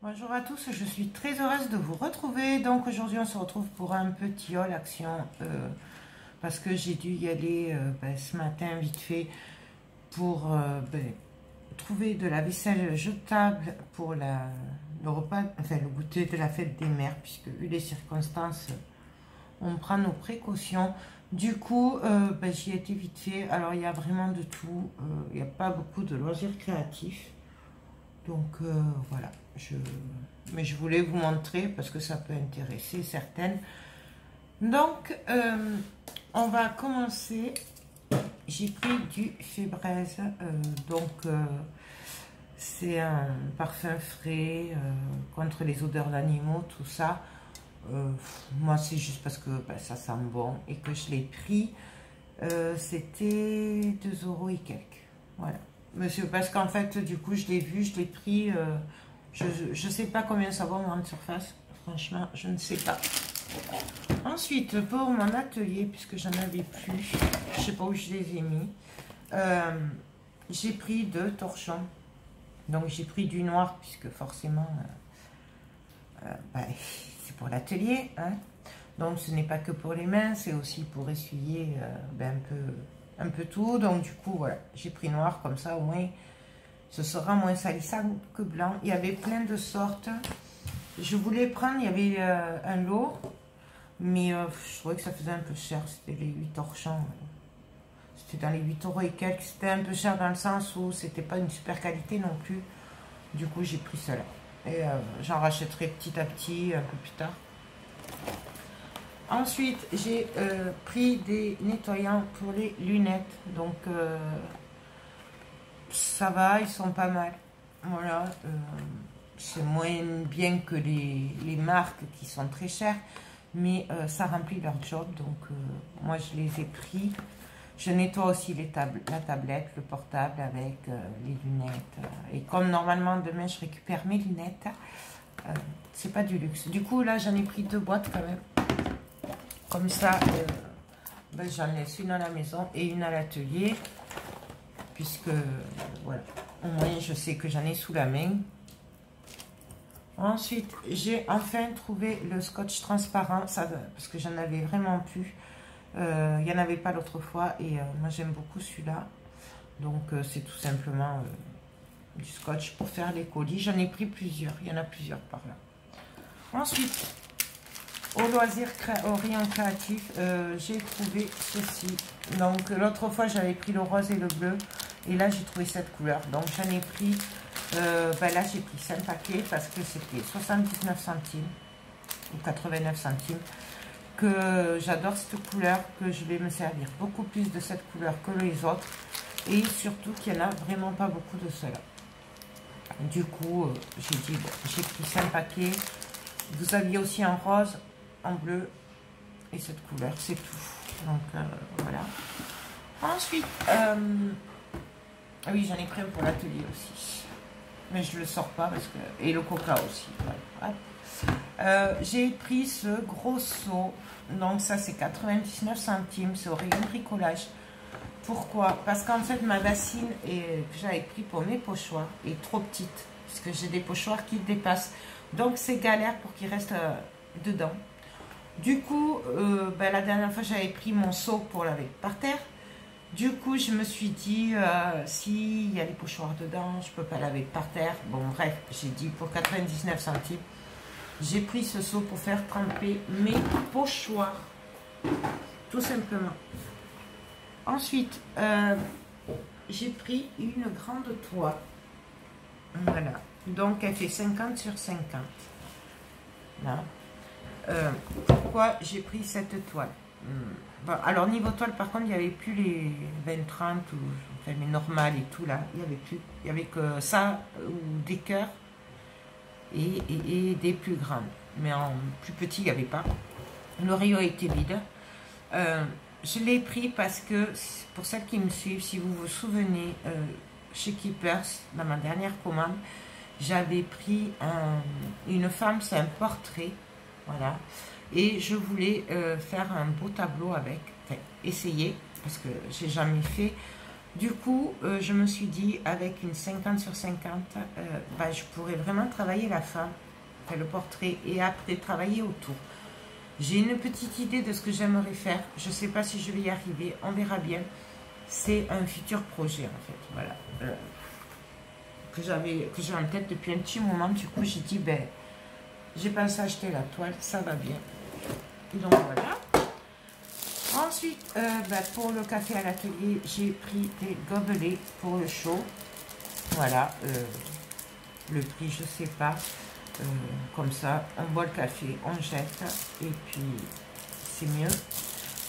Bonjour à tous, je suis très heureuse de vous retrouver. Donc aujourd'hui on se retrouve pour un petit haul action parce que j'ai dû y aller ce matin vite fait pour trouver de la vaisselle jetable pour le repas, enfin le goûter de la fête des mères, puisque vu les circonstances on prend nos précautions. Du coup j'y ai été vite fait. Alors il y a vraiment de tout, il n'y a pas beaucoup de loisirs créatifs. Donc voilà, mais je voulais vous montrer parce que ça peut intéresser certaines. Donc on va commencer. J'ai pris du Fébreze, c'est un parfum frais contre les odeurs d'animaux, tout ça. Moi c'est juste parce que ça sent bon et que je l'ai pris. C'était 2 € et quelques. Voilà. Monsieur, parce qu'en fait, du coup, je l'ai vu, je l'ai pris. Je sais pas combien ça vaut en grande surface. Franchement, je ne sais pas. Ensuite, pour mon atelier, puisque j'en avais plus, je sais pas où je les ai mis, j'ai pris 2 torchons. Donc, j'ai pris du noir, puisque forcément, c'est pour l'atelier. Hein. Donc, ce n'est pas que pour les mains, c'est aussi pour essuyer un peu tout. Donc, du coup, voilà, j'ai pris noir, comme ça, au moins, ce sera moins salissable que blanc. Il y avait plein de sortes. Je voulais prendre, il y avait un lot, mais je trouvais que ça faisait un peu cher. C'était les 8 torchons. C'était dans les 8 € et quelques. C'était un peu cher dans le sens où c'était pas une super qualité non plus. Du coup, j'ai pris cela. Et j'en rachèterai petit à petit, un peu plus tard. Ensuite, j'ai pris des nettoyants pour les lunettes. Donc, ça va, ils sont pas mal. Voilà. C'est moins bien que les marques qui sont très chères. Mais ça remplit leur job. Donc, moi, je les ai pris. Je nettoie aussi la tablette, le portable avec les lunettes. Et comme normalement, demain, je récupère mes lunettes, c'est pas du luxe. Du coup, là, j'en ai pris 2 boîtes quand même. Comme ça, j'en laisse une à la maison et une à l'atelier. Puisque, voilà, au moins je sais que j'en ai sous la main. Ensuite, j'ai enfin trouvé le scotch transparent. Ça, parce que j'en avais vraiment plus. Il n'y en avait pas l'autre fois. Et moi, j'aime beaucoup celui-là. Donc, c'est tout simplement du scotch pour faire les colis. J'en ai pris plusieurs. Il y en a plusieurs par là. Ensuite... au rayon créatif, j'ai trouvé ceci. Donc l'autre fois j'avais pris le rose et le bleu. Et là j'ai trouvé cette couleur. Donc j'en ai pris, là j'ai pris 5 paquets parce que c'était 79 centimes ou 89 centimes. Que j'adore cette couleur, que je vais me servir beaucoup plus de cette couleur que les autres. Et surtout qu'il n'y en a vraiment pas beaucoup de cela. Du coup, j'ai dit, bon, j'ai pris 5 paquets. Vous aviez aussi en rose, en bleu et cette couleur, c'est tout. Donc voilà. Ensuite, oui, j'en ai pris un pour l'atelier aussi, mais je le sors pas parce que et le coca aussi. Voilà. J'ai pris ce gros seau, donc ça c'est 99 centimes, c'est au rayon bricolage. Pourquoi? Parce qu'en fait ma bassine que j'avais pris pour mes pochoirs est trop petite, parce que j'ai des pochoirs qui dépassent. Donc c'est galère pour qu'il reste dedans. Du coup, la dernière fois j'avais pris mon seau pour laver par terre. Du coup je me suis dit, s'il y a les pochoirs dedans, je peux pas laver par terre. Bon bref, j'ai dit pour 99 centimes, j'ai pris ce seau pour faire tremper mes pochoirs. Tout simplement. Ensuite, j'ai pris une grande toile. Voilà. Donc elle fait 50 sur 50. Là. Pourquoi j'ai pris cette toile? Bon, alors niveau toile par contre il n'y avait plus les 20-30 ou enfin, les normales et tout là. Il n'y avait plus. Il n'y avait que ça ou des cœurs et des plus grandes. Mais en plus petit il n'y avait pas. Le rayon était vide. Je l'ai pris parce que pour celles qui me suivent, si vous vous souvenez, chez Keepers, dans ma dernière commande, j'avais pris une femme, c'est un portrait, voilà, et je voulais faire un beau tableau avec, enfin, essayer, parce que j'ai jamais fait, Du coup, je me suis dit, avec une 50 sur 50, bah, je pourrais vraiment travailler la femme, faire le portrait, et après travailler autour. J'ai une petite idée de ce que j'aimerais faire. Je ne sais pas si je vais y arriver, on verra bien. C'est un futur projet, en fait, voilà. Que j'ai en tête depuis un petit moment. Du coup, j'ai dit, ben, j'ai pensé acheter la toile, ça va bien. Donc, voilà. Ensuite, pour le café à l'atelier, j'ai pris des gobelets pour le show. Voilà, le prix, je sais pas. Comme ça, on boit le café, on jette, et puis c'est mieux.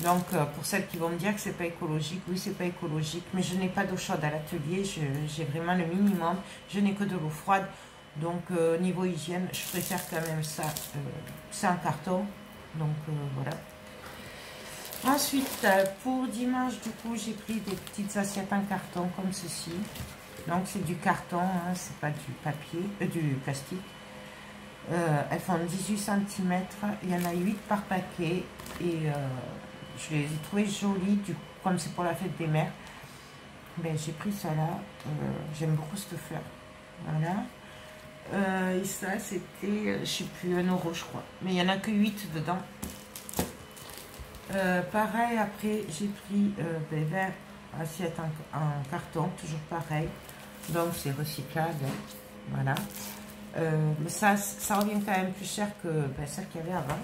Donc, pour celles qui vont me dire que c'est pas écologique, oui, c'est pas écologique, mais je n'ai pas d'eau chaude à l'atelier, j'ai vraiment le minimum. Je n'ai que de l'eau froide, donc niveau hygiène, je préfère quand même ça. C'est un carton, donc voilà. Ensuite, pour dimanche, du coup, j'ai pris des petites assiettes en carton comme ceci. Donc, c'est du carton, hein, c'est pas du papier, du plastique. Elles font 18 cm, il y en a 8 par paquet. Et je les ai trouvées jolies, comme c'est pour la fête des mères. Ben, j'ai pris ça là. J'aime beaucoup cette fleur. Voilà. Et ça, c'était, je sais plus, 1 € je crois. Mais il n'y en a que 8 dedans. Pareil, après j'ai pris 20 assiettes en carton, toujours pareil, donc c'est recyclable, hein. Voilà. Mais ça revient quand même plus cher que celle qu'il y avait avant,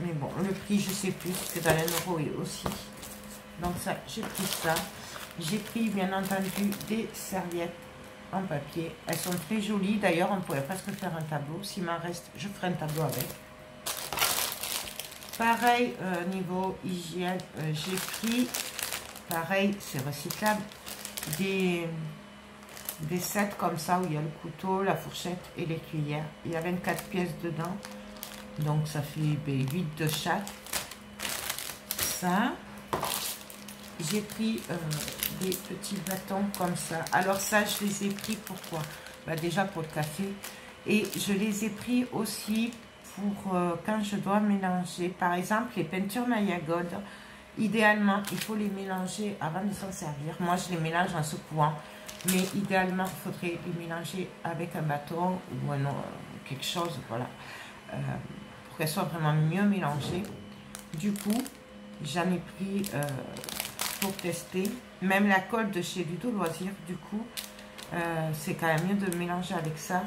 mais bon, le prix je sais plus, parce que dans les € aussi, donc ça, j'ai pris ça. J'ai pris bien entendu des serviettes en papier, elles sont très jolies, d'ailleurs on pourrait presque faire un tableau, s'il m'en reste, je ferai un tableau avec. Pareil, niveau hygiène, j'ai pris, pareil, c'est recyclable, des sets comme ça où il y a le couteau, la fourchette et les cuillères. Il y a 24 pièces dedans, donc ça fait 8 de chaque. Ça, j'ai pris des petits bâtons comme ça. Alors ça, je les ai pris pourquoi? Déjà pour le café, et je les ai pris aussi pour quand je dois mélanger, par exemple, les peintures Maya Gold. Idéalement, il faut les mélanger avant de s'en servir. Moi, je les mélange en secouant, mais idéalement, il faudrait les mélanger avec un bâton ou quelque chose, voilà, pour qu'elles soient vraiment mieux mélangées. Du coup, j'en ai pris pour tester. Même la colle de chez Ludo Loisir, du coup, c'est quand même mieux de mélanger avec ça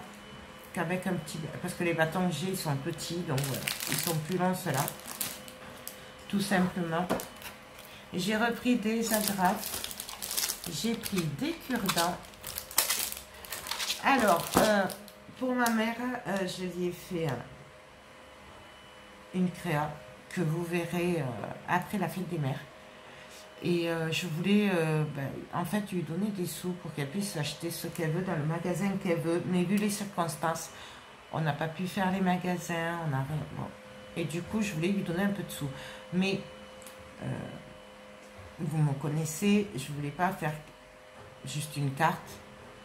qu'avec un petit, parce que les bâtons que j'ai, ils sont petits, donc voilà, ils sont plus longs ceux-là, tout simplement. J'ai repris des agrafes, j'ai pris des cure-dents. Alors, pour ma mère, je lui ai fait une créa que vous verrez après la fête des mères. Et je voulais en fait lui donner des sous pour qu'elle puisse acheter ce qu'elle veut dans le magasin qu'elle veut. Mais vu les circonstances, on n'a pas pu faire les magasins, on a rien. Bon. Et du coup, je voulais lui donner un peu de sous. Mais vous me connaissez, je voulais pas faire juste une carte.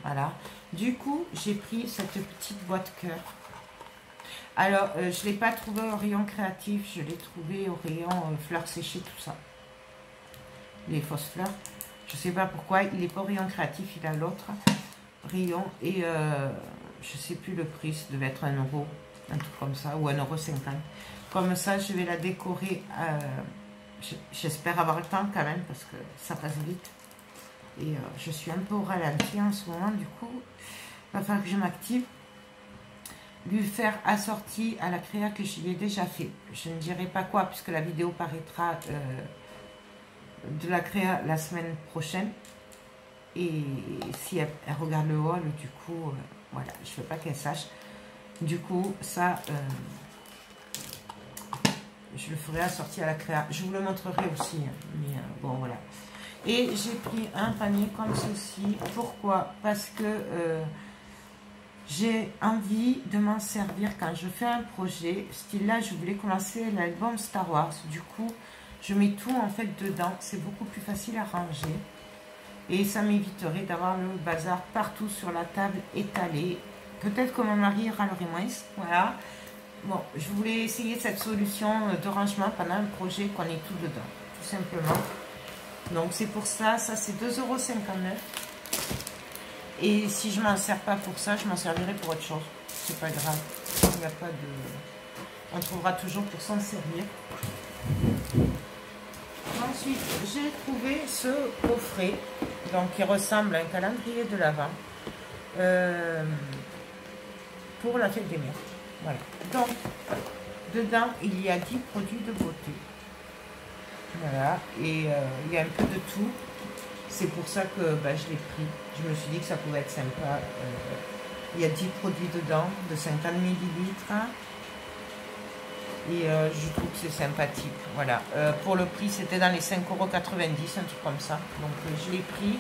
Voilà. Du coup, j'ai pris cette petite boîte cœur. Alors, je ne l'ai pas trouvé au rayon créatif, je l'ai trouvé au rayon fleurs séchées, tout ça. Les fausses fleurs. Je sais pas pourquoi, il n'est pas au rayon créatif, il a l'autre rayon. Et je sais plus le prix, ça devait être 1 €, un truc comme ça, ou 1,50 €. Comme ça, je vais la décorer. J'espère avoir le temps quand même, parce que ça passe vite. Et je suis un peu au ralenti en ce moment, du coup, il va falloir que je m'active. Lui faire assorti à la créa que je lui ai déjà fait. Je ne dirai pas quoi, puisque la vidéo paraîtra de la créa la semaine prochaine. Et si elle regarde le haul, du coup, voilà, je ne veux pas qu'elle sache. Du coup, ça, je le ferai assorti à la créa. Je vous le montrerai aussi, hein, mais bon, voilà. Et j'ai pris un panier comme ceci. Pourquoi? Parce que j'ai envie de m'en servir quand je fais un projet. Style là, je voulais commencer l'album Star Wars. Du coup, je mets tout en fait dedans. C'est beaucoup plus facile à ranger. Et ça m'éviterait d'avoir le bazar partout sur la table étalé. Peut-être que mon mari râlerait moins. Voilà. Bon, je voulais essayer cette solution de rangement pendant un projet qu'on ait tout dedans. Tout simplement. Donc c'est pour ça, ça c'est 2,59 €. Et si je m'en sers pas pour ça, je m'en servirai pour autre chose. C'est pas grave. Il n'y a pas de... On trouvera toujours pour s'en servir. Ensuite, j'ai trouvé ce coffret, donc qui ressemble à un calendrier de l'Avent pour la fête des mères. Voilà. Donc, dedans, il y a 10 produits de beauté. Voilà. Et il y a un peu de tout. C'est pour ça que je l'ai pris. Je me suis dit que ça pouvait être sympa. Il y a 10 produits dedans, de 50 millilitres. Et je trouve que c'est sympathique. Voilà. Pour le prix, c'était dans les 5,90 €, un truc comme ça. Donc je l'ai pris.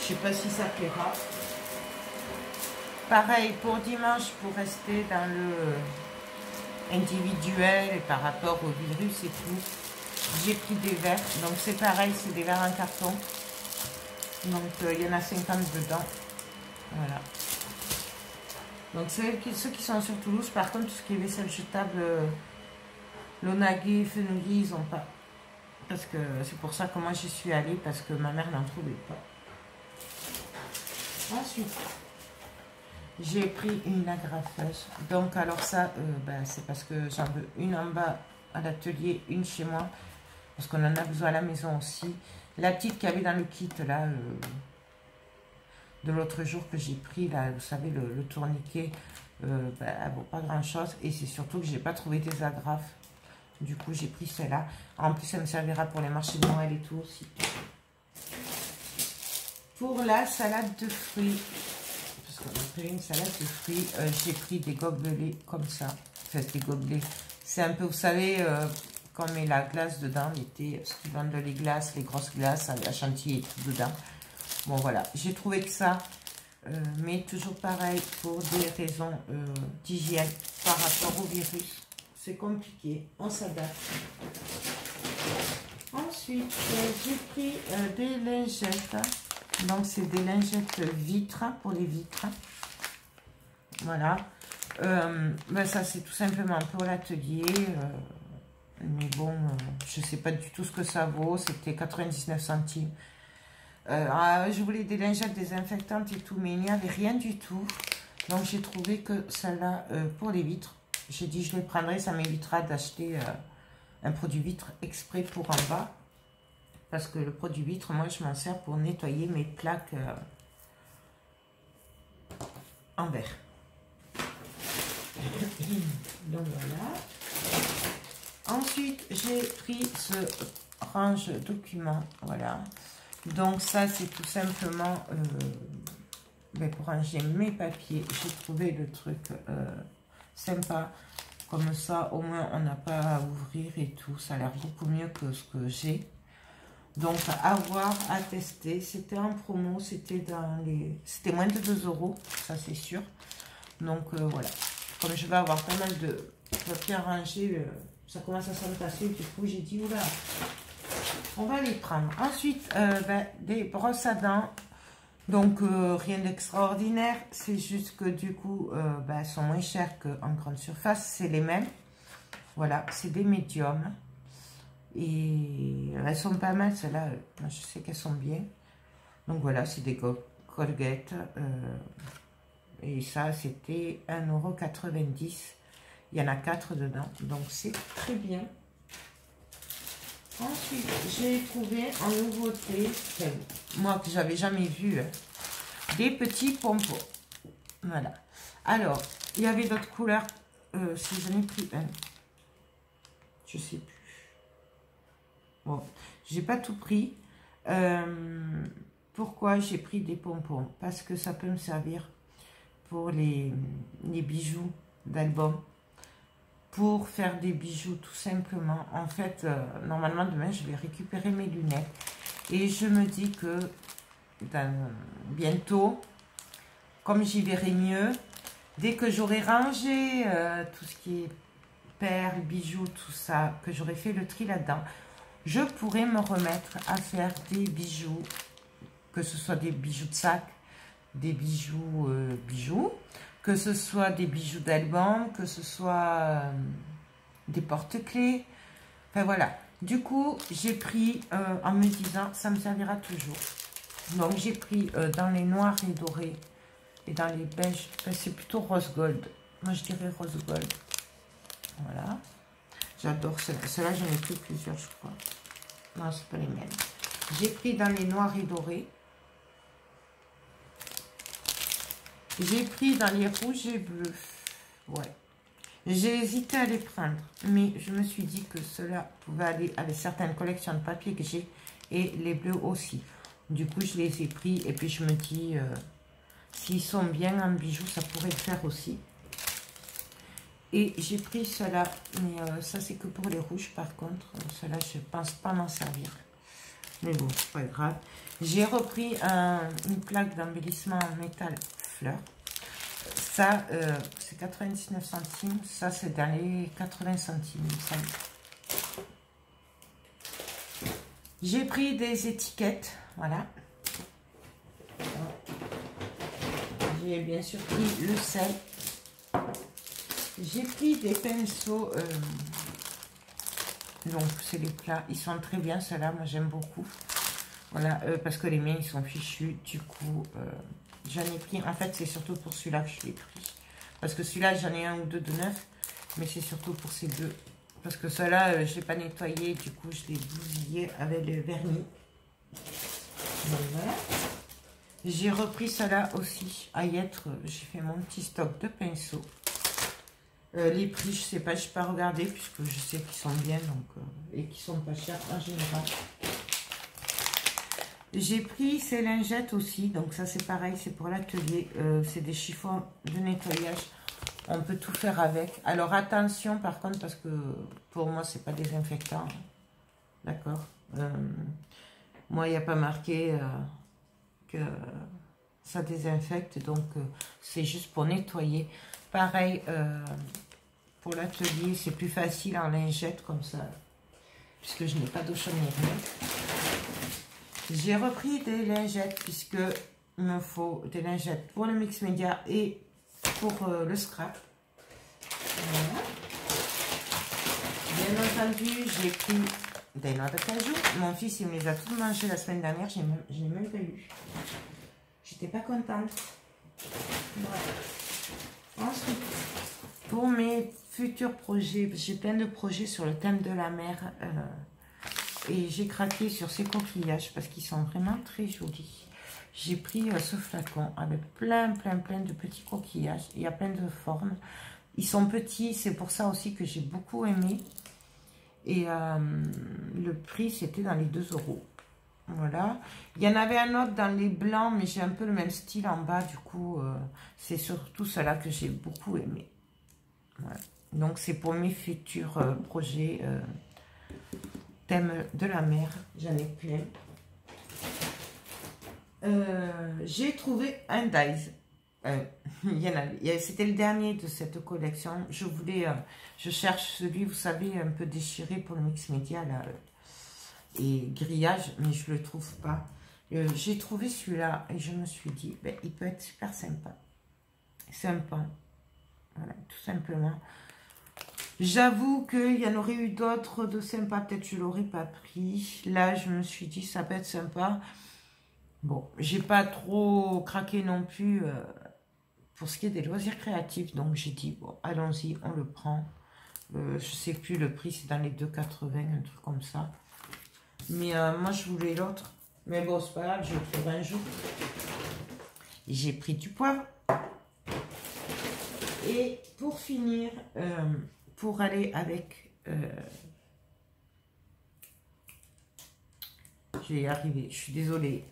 Je sais pas si ça plaira. Pareil pour dimanche, pour rester dans le individuel et par rapport au virus et tout. J'ai pris des verres. Donc c'est pareil, c'est des verres en carton. Donc il y en a 50 dedans. Voilà. Donc ceux qui sont sur Toulouse, par contre, tout ce qui est vaisselle jetable, Lonagé, Fenouillet, ils n'ont pas. Parce que c'est pour ça que moi j'y suis allée, parce que ma mère n'en trouvait pas. Ensuite, j'ai pris une agrafeuse. Donc alors ça, c'est parce que j'en veux une en bas à l'atelier, une chez moi. Parce qu'on en a besoin à la maison aussi. La petite qu'il y avait dans le kit là, de l'autre jour que j'ai pris, là, vous savez, le tourniquet, elle vaut pas grand chose. Et c'est surtout que j'ai pas trouvé des agrafes. Du coup, j'ai pris celle-là. En plus, ça me servira pour les marchés de Noël et tout aussi. Pour la salade de fruits, parce qu'on a pris une salade de fruits, j'ai pris des gobelets comme ça. Enfin, des gobelets. C'est un peu, vous savez, quand on met la glace dedans, l'été, ce qui vendent les glaces, les grosses glaces, la chantilly et tout dedans. Bon, voilà. J'ai trouvé que ça, mais toujours pareil, pour des raisons d'hygiène par rapport au virus. C'est compliqué, on s'adapte. Ensuite, j'ai pris des lingettes. Donc, c'est des lingettes vitres pour les vitres. Voilà. Ça, c'est tout simplement pour l'atelier. Mais bon, je ne sais pas du tout ce que ça vaut. C'était 99 centimes. Je voulais des lingettes désinfectantes et tout, mais il n'y avait rien du tout. Donc, j'ai trouvé que celle-là, pour les vitres, j'ai dit je les prendrai, ça m'évitera d'acheter un produit vitre exprès pour en bas. Parce que le produit vitre, moi je m'en sers pour nettoyer mes plaques en verre. Donc voilà. Ensuite, j'ai pris ce range documents. Voilà. Donc ça, c'est tout simplement pour ranger mes papiers. J'ai trouvé le truc sympa. Comme ça, au moins, on n'a pas à ouvrir et tout. Ça a l'air beaucoup mieux que ce que j'ai. Donc, à voir, à tester. C'était en promo. C'était dans les... C'était moins de 2 €. Ça, c'est sûr. Donc, voilà. Comme je vais avoir pas mal de papiers à ranger, ça commence à s'entasser. Du coup, j'ai dit, oula, on va les prendre. Ensuite, des brosses à dents. Donc, rien d'extraordinaire. C'est juste que du coup, elles sont moins chères qu'en grande surface. C'est les mêmes. Voilà, c'est des médiums. Et elles sont pas mal, celles-là. Je sais qu'elles sont bien. Donc, voilà, c'est des Colgate. Et ça, c'était 1,90 €. Il y en a 4 dedans. Donc, c'est très bien. Ensuite, j'ai trouvé en nouveauté, moi que j'avais jamais vu, des petits pompons. Voilà. Alors, il y avait d'autres couleurs. Si j'en ai pris un, je sais plus. Bon, j'ai pas tout pris. Pourquoi j'ai pris des pompons? Parce que ça peut me servir pour les bijoux d'album. Pour faire des bijoux tout simplement. En fait, normalement demain je vais récupérer mes lunettes. Et je me dis que bientôt, comme j'y verrai mieux, dès que j'aurai rangé tout ce qui est perles, bijoux, tout ça, que j'aurai fait le tri là-dedans, je pourrai me remettre à faire des bijoux, que ce soit des bijoux de sac, des bijoux que ce soit des bijoux d'album, que ce soit des porte-clés. Enfin voilà, Du coup, j'ai pris, en me disant, ça me servira toujours. Donc, j'ai pris dans les noirs et dorés et dans les beiges, c'est plutôt rose gold. Moi, je dirais rose gold. Voilà. J'adore ceux-là. Ceux-là, j'en ai pris plusieurs, je crois. Non, c'est pas les mêmes. J'ai pris dans les noirs et dorés. J'ai pris dans les rouges et bleus. Ouais. J'ai hésité à les prendre, mais je me suis dit que cela pouvait aller avec certaines collections de papier que j'ai et les bleus aussi. Du coup, je les ai pris et puis je me dis, s'ils sont bien en bijoux, ça pourrait le faire aussi. Et j'ai pris cela, mais ça c'est que pour les rouges par contre. Cela, je pense pas m'en servir. Mais bon, c'est pas grave. J'ai repris une plaque d'embellissement en métal fleur. Ça, c'est 99 centimes. Ça, c'est dans les 80 centimes. J'ai pris des étiquettes. Voilà. J'ai bien sûr pris le sel. J'ai pris des pinceaux. Donc, c'est les plats. Ils sont très bien, ceux-là. Moi, j'aime beaucoup. Voilà, parce que les miens, ils sont fichus. Du coup, j'en ai pris. En fait, c'est surtout pour celui-là que je l'ai pris. Parce que celui-là, j'en ai un ou deux de neuf. Mais c'est surtout pour ces deux. Parce que ceux-là, je ne l'ai pas nettoyé. Du coup, je l'ai bousillé avec le vernis. Donc, voilà. J'ai repris cela aussi à y être. J'ai fait mon petit stock de pinceaux. Les prix, je sais pas, je n'ai pas regardé puisque je sais qu'ils sont bien donc, et qu'ils sont pas chers en général. J'ai pris ces lingettes aussi, donc ça c'est pareil, c'est pour l'atelier. C'est des chiffons de nettoyage. On peut tout faire avec. Alors attention par contre parce que pour moi c'est pas désinfectant. D'accord. Moi il n'y a pas marqué que ça désinfecte, donc c'est juste pour nettoyer. Pareil, pour l'atelier, c'est plus facile en lingette comme ça, puisque je n'ai pas d'eau chaude ni rien. J'ai repris des lingettes, puisque il me faut des lingettes pour le mix média et pour le scrap. Voilà. Bien entendu, j'ai pris des noix de cajou. Mon fils, il me les a toutes mangées la semaine dernière, je n'ai même pas eu. J'étais pas contente. Voilà. Ensuite, pour mes futurs projets, j'ai plein de projets sur le thème de la mer. Et j'ai craqué sur ces coquillages parce qu'ils sont vraiment très jolis. J'ai pris ce flacon avec plein de petits coquillages. Il y a plein de formes. Ils sont petits, c'est pour ça aussi que j'ai beaucoup aimé. Et le prix, c'était dans les 2 €. Voilà. Il y en avait un autre dans les blancs, mais j'ai un peu le même style en bas. Du coup, c'est surtout cela que j'ai beaucoup aimé. Voilà. Donc, c'est pour mes futurs projets thème de la mer. J'en ai plein. J'ai trouvé un dies. C'était le dernier de cette collection. Je voulais, je cherche celui, vous savez, un peu déchiré pour le mix média là, et grillage, mais je le trouve pas. J'ai trouvé celui-là et je me suis dit, ben, il peut être super sympa. Sympa. Voilà, tout simplement. J'avoue qu'il y en aurait eu d'autres de sympas, peut-être je ne l'aurais pas pris. Là, je me suis dit, ça peut être sympa. Bon, j'ai pas trop craqué non plus pour ce qui est des loisirs créatifs. Donc, j'ai dit, bon, allons-y, on le prend. Je sais plus, le prix, c'est dans les 2,80, un truc comme ça. Mais moi, je voulais l'autre. Mais bon, c'est pas grave, je le trouverai un jour. J'ai pris du poivre. Et pour finir, pour aller avec... je vais y arriver, je suis désolée.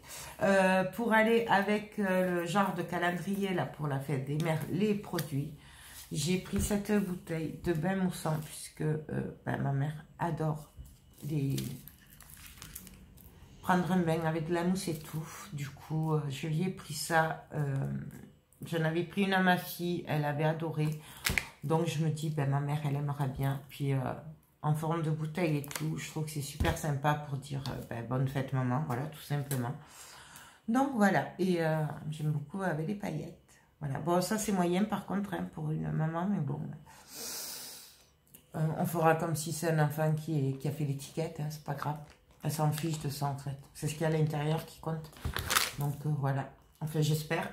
Pour aller avec le genre de calendrier, là, pour la fête des mères, les produits, j'ai pris cette bouteille de bain moussant, puisque ben, ma mère adore prendre un bain avec de la mousse et tout. Du coup, je lui ai pris ça. J'en avais pris une à ma fille, elle avait adoré. Donc, je me dis, ben, ma mère, elle aimera bien. Puis, en forme de bouteille et tout, je trouve que c'est super sympa pour dire ben, bonne fête, maman. Voilà, tout simplement. Donc, voilà. Et j'aime beaucoup avec les paillettes. Voilà. Bon, ça, c'est moyen, par contre, hein, pour une maman, mais bon. On fera comme si c'est un enfant qui a fait l'étiquette, hein, c'est pas grave. Elle s'en fiche de ça en fait. C'est ce qu'il y a à l'intérieur qui compte. Donc voilà. Enfin, j'espère.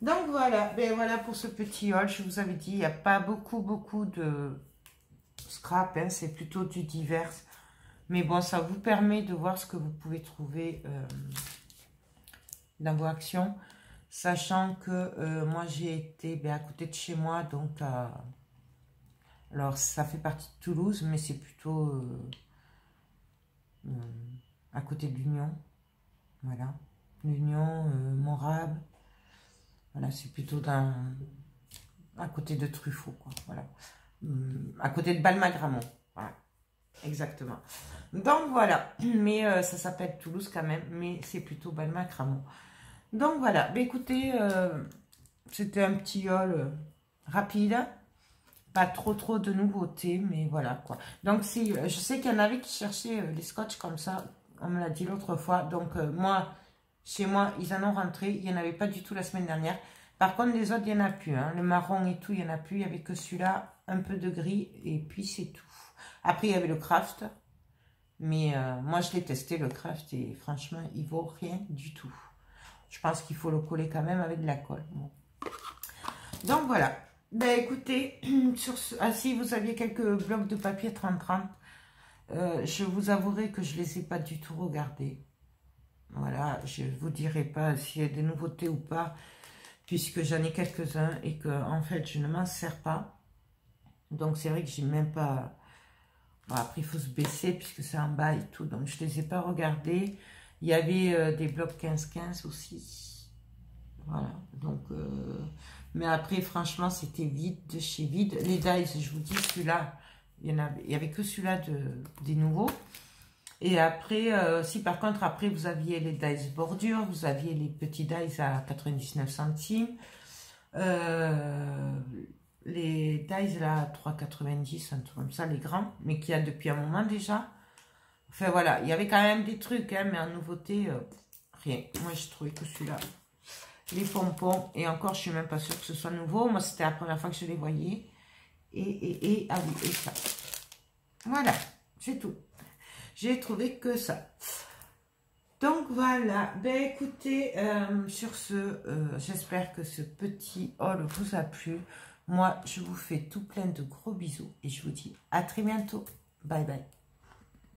Donc voilà. Ben voilà pour ce petit haul. Je vous avais dit, il n'y a pas beaucoup de scrap. Hein, c'est plutôt du divers. Mais bon, ça vous permet de voir ce que vous pouvez trouver dans vos actions. Sachant que moi, j'ai été à côté de chez moi. Donc, alors, ça fait partie de Toulouse, mais c'est plutôt à côté de l'Union. Voilà. L'Union, Morable. Voilà, c'est plutôt à côté de Truffaut, quoi. Voilà. À côté de Balma-Gramont. Voilà. Exactement. Donc voilà. Mais ça s'appelle Toulouse quand même. Mais c'est plutôt Balma-Gramont. Donc voilà. Mais écoutez, c'était un petit haul rapide. Pas trop de nouveautés. Mais voilà quoi. Donc si, je sais qu'il y en avait qui cherchaient les scotch comme ça. On me l'a dit l'autre fois. Donc moi, chez moi, ils en ont rentré. Il n'y en avait pas du tout la semaine dernière. Par contre, les autres, il n'y en a plus. Hein. Le marron et tout, il n'y en a plus. Il n'y avait que celui-là, un peu de gris. Et puis, c'est tout. Après, il y avait le craft. Mais moi, je l'ai testé, le craft. Et franchement, il vaut rien du tout. Je pense qu'il faut le coller quand même avec de la colle. Bon. Donc, voilà. Ben, écoutez, sur ce... ah, si vous aviez quelques blocs de papier 30-30, je vous avouerai que je ne les ai pas du tout regardés. Voilà, je ne vous dirai pas s'il y a des nouveautés ou pas, puisque j'en ai quelques-uns et que en fait, je ne m'en sers pas. Donc, c'est vrai que j'ai même pas... Bon, après, il faut se baisser puisque c'est en bas et tout, donc je ne les ai pas regardés. Il y avait des blocs 15-15 aussi. Voilà, donc... Mais après, franchement, c'était vide de chez vide. Les dies, je vous dis, celui-là, il y avait que celui-là des nouveaux. Et après, si par contre, après, vous aviez les dies bordure, vous aviez les petits dies à 99 centimes. Les dies là, à 3,90, un truc comme ça, les grands, mais qu'il y a depuis un moment déjà. Enfin voilà, il y avait quand même des trucs, hein, mais en nouveauté, rien. Moi, je trouvais que celui-là, les pompons, et encore, je suis même pas sûre que ce soit nouveau. Moi, c'était la première fois que je les voyais. Ah oui, et ça. Voilà, c'est tout. J'ai trouvé que ça. Donc voilà, ben écoutez, sur ce, j'espère que ce petit haul vous a plu. Moi, je vous fais tout plein de gros bisous et je vous dis à très bientôt. Bye bye.